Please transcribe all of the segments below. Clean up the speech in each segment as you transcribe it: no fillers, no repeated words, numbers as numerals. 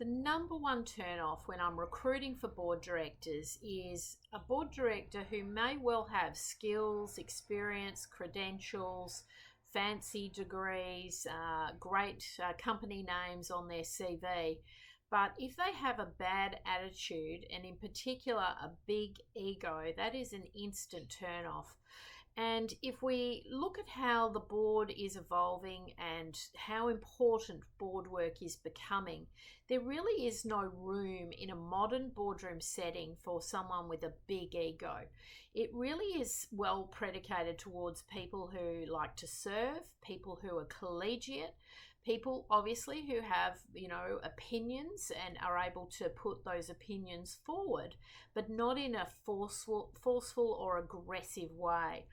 The number one turn off when I'm recruiting for board directors is a board director who may well have skills, experience, credentials, fancy degrees, great company names on their CV. But if they have a bad attitude, and in particular a big ego, that is an instant turn off. And if we look at how the board is evolving and how important board work is becoming, there really is no room in a modern boardroom setting for someone with a big ego. It really is well predicated towards people who like to serve, people who are collegiate, people obviously who have, opinions and are able to put those opinions forward, but not in a forceful or aggressive way.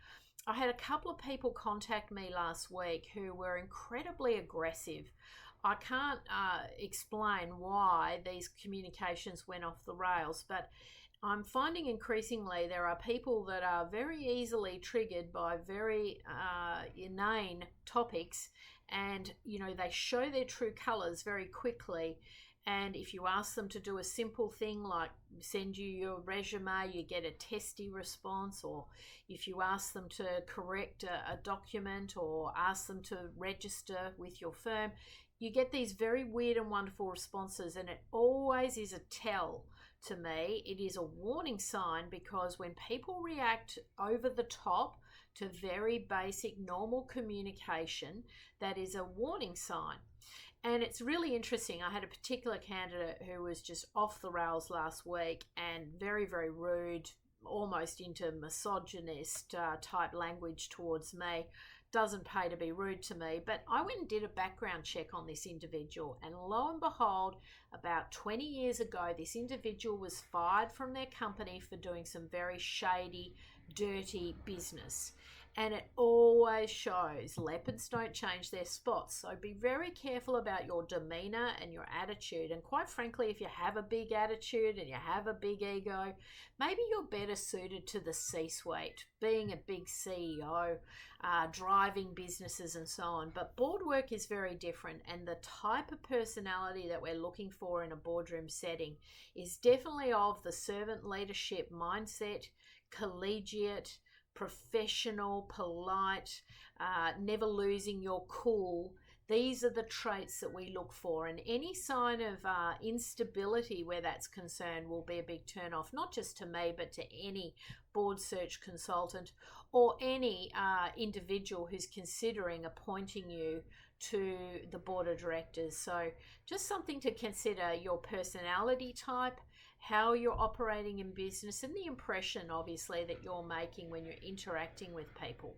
I had a couple of people contact me last week who were incredibly aggressive. I can't explain why these communications went off the rails, but I'm finding increasingly there are people that are very easily triggered by very inane topics, and they show their true colors very quickly. And if you ask them to do a simple thing like send you your resume, you get a testy response. Or if you ask them to correct a document or ask them to register with your firm, you get these very weird and wonderful responses. And it always is a tell to me. It is a warning sign, because when people react over the top to very basic normal communication, that is a warning sign. And it's really interesting. I had a particular candidate who was just off the rails last week and very, very rude, almost into misogynist type language towards me. Doesn't pay to be rude to me, but I went and did a background check on this individual, and lo and behold, about 20 years ago, this individual was fired from their company for doing some very shady, dirty business. And it always shows leopards don't change their spots. So be very careful about your demeanor and your attitude. And quite frankly, if you have a big attitude and you have a big ego, maybe you're better suited to the C-suite, being a big CEO, driving businesses and so on. But board work is very different, and the type of personality that we're looking for in a boardroom setting is definitely of the servant leadership mindset, collegiate, professional, polite, never losing your cool. These are the traits that we look for, and any sign of instability where that's concerned will be a big turn off, not just to me, but to any board search consultant or any individual who's considering appointing you to the board of directors. So just something to consider: your personality type, how you're operating in business, and the impression obviously that you're making when you're interacting with people.